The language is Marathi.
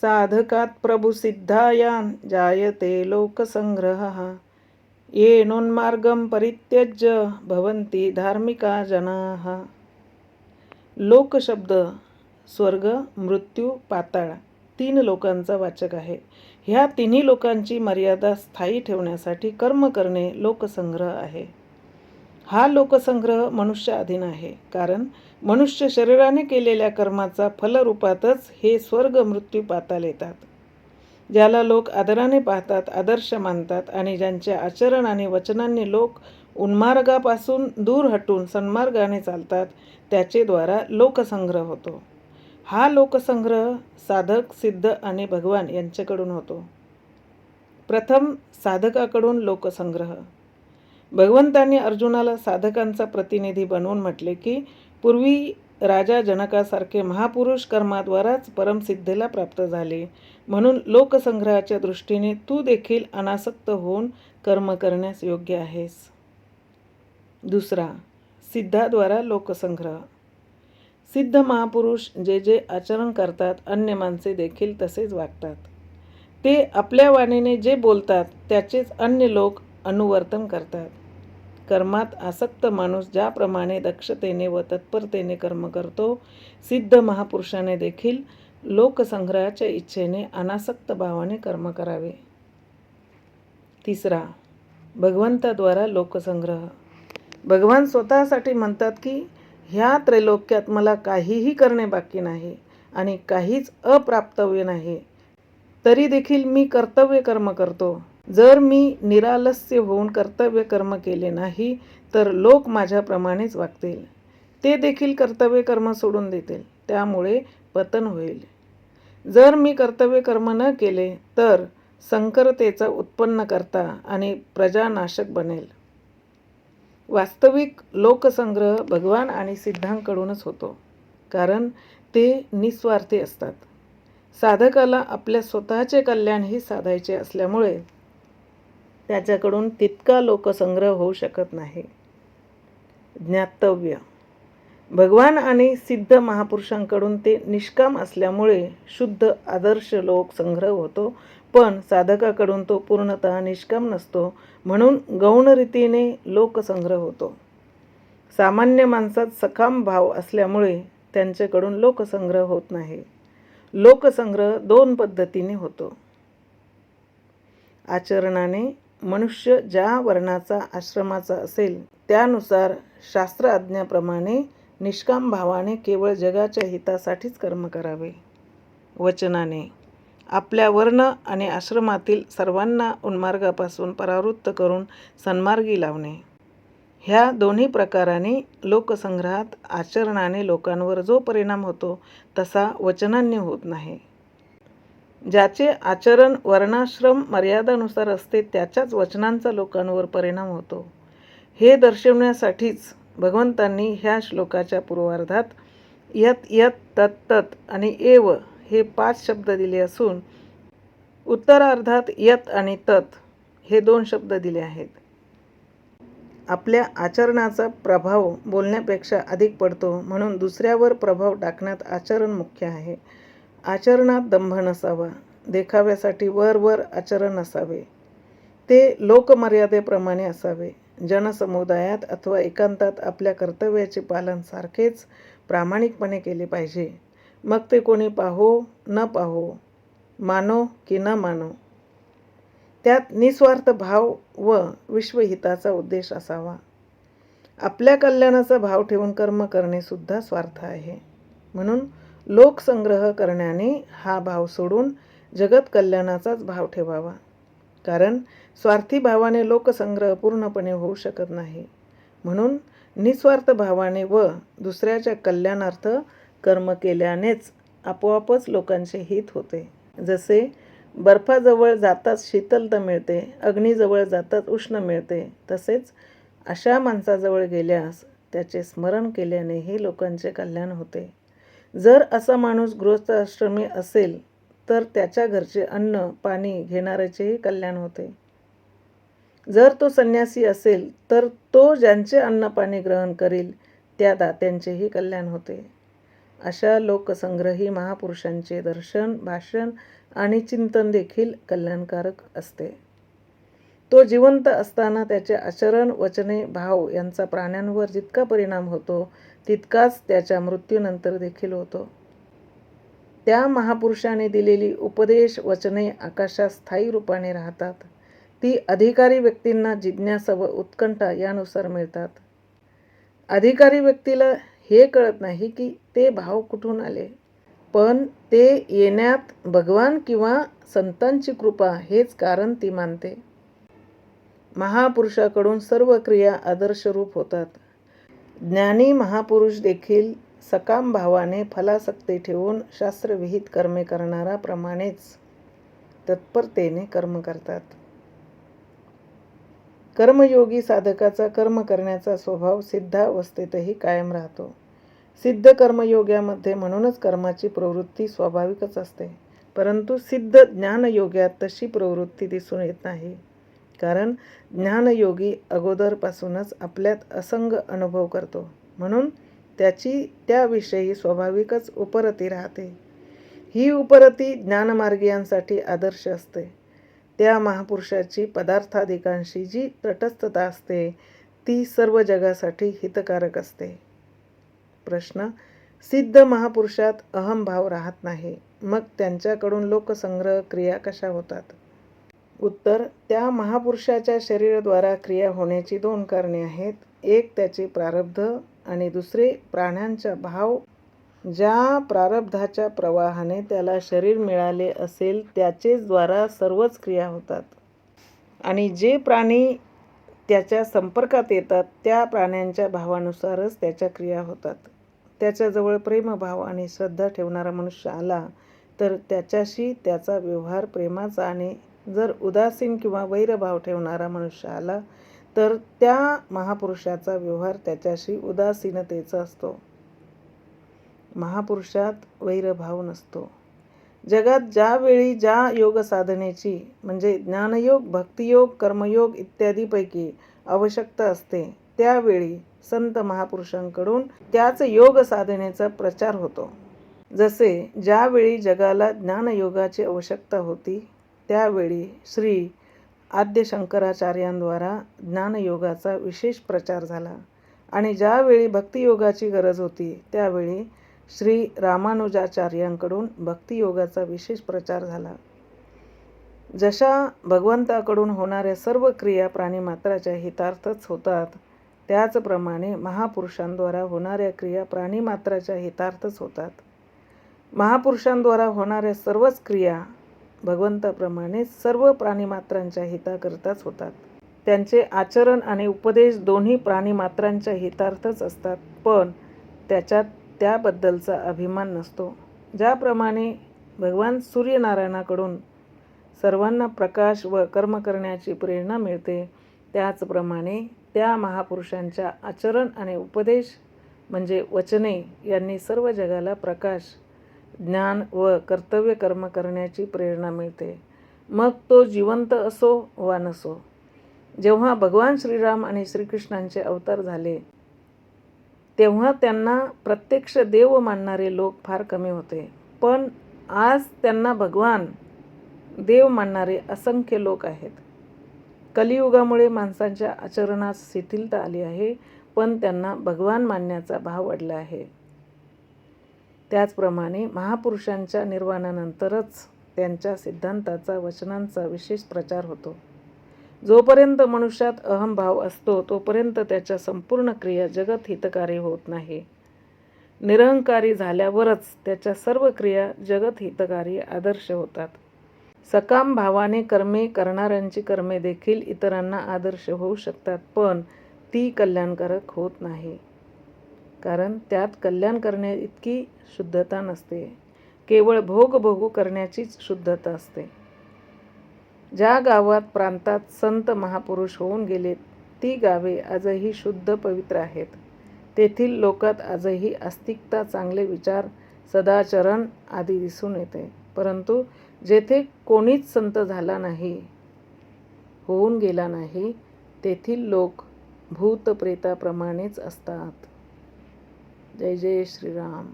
साधकात प्रभुसिद्धायां जायते लोकसंग्रहः येनोन्मार्गं परित्यज्य भवन्ति धार्मिका जनाः. लोक शब्द स्वर्ग, मृत्यू, पाताळ 3 लोकांचा वाचक आहे. ह्या तिन्ही लोकांची मर्यादा स्थायी ठेवण्यासाठी कर्म करणे लोकसंग्रह आहे. हा लोकसंग्रह मनुष्य अधीन आहे, कारण मनुष्य शरीराने केलेल्या कर्माचा फलरूपातच हे स्वर्ग, मृत्यू, पाताल येतात. ज्याला लोक आदराने पाहतात, आदर्श मानतात आणि ज्यांच्या आचरण आणि वचनांनी लोक उन्मार्गापासून दूर हटून सन्मार्गाने चालतात, त्याचे द्वारा लोकसंग्रह होतो. हा लोकसंग्रह साधक, सिद्ध आणि भगवान यांच्याकडून होतो. प्रथम साधकाकडून लोकसंग्रह. भगवंतांनी अर्जुनाला साधकांचा प्रतिनिधी बनवून म्हटले की पूर्वी राजा जनकासारखे महापुरुष कर्माद्वाराच परमसिद्धीला प्राप्त झाले, म्हणून लोकसंग्रहाच्या दृष्टीने तू देखील अनासक्त होऊन कर्म करण्यास योग्य आहेस. दुसरा, सिद्धाद्वारा लोकसंग्रह. सिद्ध महापुरुष जे जे आचरण करतात, अन्य माणसे देखील तसेच वागतात. ते आपल्या वाणीने जे बोलतात त्याचेच अन्य लोक अनुवर्तन करतात. कर्मात आसक्त माणूस ज्याप्रमाणे दक्षतेने व तत्परतेने कर्म करतो, सिद्ध महापुरुषाने देखील लोकसंग्रहाच्या इच्छेने अनासक्त भावाने कर्म करावे. तिसरा, भगवंताद्वारा लोकसंग्रह. भगवान स्वतःसाठी म्हणतात की ह्या त्रैलोक्यात मला काहीही करणे बाकी नाही आणि काहीच अप्राप्तव्य नाही, तरी देखील मी कर्तव्य कर्म करतो. जर मी निरालस्य होऊन कर्तव्य कर्म केले नाही तर लोक माझ्याप्रमाणेच वागतील. ते देखील कर्तव्य कर्म सोडून देतील, त्यामुळे पतन होईल. जर मी कर्तव्य कर्म न केले तर संकरतेचा उत्पन्न करता आणि प्रजानाशक बनेल. वास्तविक लोकसंग्रह भगवान आणि सिद्धांकडूनच होतो, कारण ते निस्वार्थी असतात. साधकाला आपल्या स्वतःचे कल्याणही साधायचे असल्यामुळे त्याच्याकडून तितका लोकसंग्रह होऊ शकत नाही. ज्ञातव्य. भगवान आणि सिद्ध महापुरुषांकडून ते निष्काम असल्यामुळे शुद्ध आदर्श लोकसंग्रह होतो, पण साधकाकडून तो पूर्णतः निष्काम नसतो, म्हणून गौण रीतीने लोकसंग्रह होतो. सामान्य माणसात सकाम भाव असल्यामुळे त्यांच्याकडून लोकसंग्रह होत नाही. लोकसंग्रह 2 पद्धतीने होतो. आचरणाने. मनुष्य ज्या वर्णाचा, आश्रमाचा असेल त्यानुसार शास्त्र आज्ञाप्रमाणे निष्काम भावाने केवळ जगाच्या हितासाठीच कर्म करावे. वचनाने. आपल्या वर्ण आणि आश्रमातील सर्वांना उन्मार्गापासून परावृत्त करून सन्मार्गी लावणे. ह्या दोन्ही प्रकाराने लोकसंग्रहात आचरणाने लोकांवर जो परिणाम होतो तसा वचनांनी होत नाही. ज्याचे आचरण वर्णाश्रम मर्यादानुसार असते त्याच्याच वचनांचा लोकांवर परिणाम होतो. हे दर्शवण्यासाठीच भगवंतांनी ह्या श्लोकाच्या पूर्वार्धात यत यत तत तत आणि एव हे 5 शब्द दिले असून उत्तरार्धात यत आणि तत हे 2 शब्द दिले आहेत. आपल्या आचरणाचा प्रभाव बोलण्यापेक्षा अधिक पडतो, म्हणून दुसऱ्यावर प्रभाव टाकण्यात आचरण मुख्य आहे. आचरणात दंभ नसावा. देखाव्यासाठी वर वर आचरण नसावे. ते लोकमर्यादेप्रमाणे असावे. जनसमुदायात अथवा एकांतात आपल्या कर्तव्याचे पालन सारखेच प्रामाणिकपणे केले पाहिजे. मग ते कोणी पाहो न पाहो, मानो की न मानो. त्यात निस्वार्थ भाव व विश्वहिताचा उद्देश असावा. आपल्या कल्याणाचा भाव ठेवून कर्म करणे सुद्धा स्वार्थ आहे. म्हणून लोकसंग्रह करण्याने हा भाव सोडून जगत कल्याणाचाच भाव ठेवावा, कारण स्वार्थी भावाने लोकसंग्रह पूर्णपणे होऊ शकत नाही. म्हणून निस्वार्थ भावाने व दुसऱ्याच्या कल्याणार्थ कर्म केल्यानेच आपोआपच लोकांचे हित होते. जसे बर्फाजवळ जाताच शीतलता मिळते, अग्नीजवळ जाताच उष्ण मिळते, तसेच अशा माणसाजवळ गेल्यास त्याचे स्मरण केल्यानेही लोकांचे कल्याण होते. जर असा माणूस गृहस्थाश्रमी असेल तर त्याच्या घरचे अन्न पाणी घेणाऱ्याचेही कल्याण होते. जर तो संन्यासी असेल तर तो ज्यांचे अन्न पाणी ग्रहण करील त्या दात्यांचेही कल्याण होते. अशा लोकसंग्रही महापुरुषांचे दर्शन, भाषण आणि चिंतन देखील कल्याणकारक असते. तो जिवंत असताना त्याचे आचरण, वचने, भाव यांचा प्राण्यांवर जितका परिणाम होतो तितकाच त्याच्या मृत्यूनंतर देखील होतो. त्या महापुरुषाने दिलेली उपदेश, वचने आकाशात स्थायी रूपाने राहतात. ती अधिकारी व्यक्तींना जिज्ञासा व उत्कंठा यानुसार मिळतात. अधिकारी व्यक्तीला हे कळत नाही की ते भाव कुठून आले, पण ते येण्यात भगवान किंवा संतांची कृपा हेच कारण ती मानते. महापुरुषाकडून सर्व क्रिया आदर्शरूप होतात. ज्ञानी महापुरुष देखील सकाम भावाने फलासक्ती ठेवून शास्त्रविहित कर्मे करणारा प्रमाणेच तत्परतेने कर्म करतात. कर्मयोगी साधकाचा कर्म करण्याचा स्वभाव सिद्धावस्थेतही कायम राहतो. सिद्ध कर्मयोग्यामध्ये म्हणूनच कर्माची प्रवृत्ती स्वाभाविकच असते, परंतु सिद्ध ज्ञानयोग्यात तशी प्रवृत्ती दिसून येत नाही. कारण ज्ञानयोगी अगोदरपासूनच आपल्यात असंग अनुभव करतो, म्हणून त्याची त्याविषयी स्वाभाविकच उपरती राहते. ही उपरती ज्ञानमार्गीयांसाठी आदर्श असते. त्या महापुरुषाची पदार्थाधिकांशी जी तटस्थता असते ती सर्व जगासाठी हितकारक असते. प्रश्न: सिद्ध महापुरुषात अहंभाव राहत नाही, मग त्यांच्याकडून लोकसंग्रह क्रिया कशा होतात? उत्तर: त्या महापुरुषाच्या शरीराद्वारा क्रिया होण्याची दोन कारणे आहेत. एक त्याचे प्रारब्ध आणि दुसरे प्राण्यांचा भाव. ज्या प्रारब्धाच्या प्रवाहाने त्याला शरीर मिळाले असेल त्याचेच द्वारा सर्वच क्रिया होतात, आणि जे प्राणी त्याच्या संपर्कात येतात त्या प्राण्यांच्या भावानुसारच त्याच्या क्रिया होतात. त्याच्याजवळ प्रेमभाव आणि श्रद्धा ठेवणारा मनुष्य आला तर त्याच्याशी त्याचा व्यवहार प्रेमाचा, आणि जर उदासीन किंवा वैरभाव ठेवणारा मनुष्य आला तर त्या महापुरुषाचा व्यवहार त्याच्याशी उदासीनतेचा असतो. महापुरुषात वैरभाव नसतो. जगात ज्यावेळी ज्या योगसाधनेची म्हणजे ज्ञानयोग, भक्तियोग, कर्मयोग इत्यादीपैकी आवश्यकता असते त्यावेळी संत महापुरुषांकडून त्याच योग साधनेचा प्रचार होतो. जसे ज्यावेळी जगाला ज्ञानयोगाची आवश्यकता होती त्यावेळी श्री आद्य शंकराचार्यांद्वारा ज्ञानयोगाचा विशेष प्रचार झाला, आणि ज्यावेळी भक्तियोगाची गरज होती त्यावेळी श्री रामानुजाचार्यांकडून भक्तियोगाचा विशेष प्रचार झाला. जशा भगवंताकडून होणाऱ्या सर्व क्रिया प्राणिमात्राच्या हितार्थच होतात, त्याचप्रमाणे महापुरुषांद्वारा होणाऱ्या क्रिया प्राणिमात्राच्या हितार्थच होतात. महापुरुषांद्वारा होणाऱ्या सर्वच क्रिया भगवंताप्रमाणेच सर्व प्राणिमात्रांच्या हिताकरताच होतात. त्यांचे आचरण आणि उपदेश दोन्ही प्राणिमात्रांच्या हितार्थच असतात, पण त्याच्यात त्याबद्दलचा अभिमान नसतो. ज्याप्रमाणे भगवान सूर्यनारायणाकडून सर्वांना प्रकाश व कर्म करण्याची प्रेरणा मिळते, त्याचप्रमाणे त्या महापुरुषांच्या आचरण आणि उपदेश म्हणजे वचने यांनी सर्व जगाला प्रकाश, ज्ञान व कर्तव्य कर्म करण्याची प्रेरणा मिळते, मग तो जिवंत असो वा नसो. जेव्हा भगवान श्रीराम आणि श्रीकृष्णांचे अवतार झाले तेव्हा त्यांना प्रत्यक्ष देव मानणारे लोक फार कमी होते, पण आज त्यांना भगवान देव मानणारे असंख्य लोक आहेत. कलियुगामुळे माणसांच्या आचरणात शिथिलता आली आहे, पण त्यांना भगवान मानण्याचा भाव वाढला आहे. त्याचप्रमाणे महापुरुषांच्या निर्वाणानंतरच त्यांच्या सिद्धांताचा, वचनांचा विशेष प्रचार होतो. जोपर्यंत मनुष्यात अहंभाव असतो तोपर्यंत त्याच्या संपूर्ण क्रिया जगत हितकारी होत नाही. निरहंकारी झाल्यावरच त्याच्या सर्व क्रिया जगत हितकारी आदर्श होतात. सकाम भावाने कर्मे करणाऱ्यांची कर्मे देखील इतरांना आदर्श होऊ शकतात, पण ती कल्याणकारक होत नाही. कारण त्यात कल्याण करण्या इतकी शुद्धता नसते, केवळ भोगभोगू करण्याचीच शुद्धता असते. ज्या गावात प्रांतात संत महापुरुष होऊन गेले ती गावे आजही शुद्ध पवित्र आहेत. तेथील लोकात आजही आस्तिकता, चांगले विचार, सदाचरण आदी दिसून येते. परंतु जेथे कोणीच संत झाला नाही, होऊन गेला नाही, तेथील लोक भूतप्रेताप्रमाणेच असतात. जय जय श्रीराम.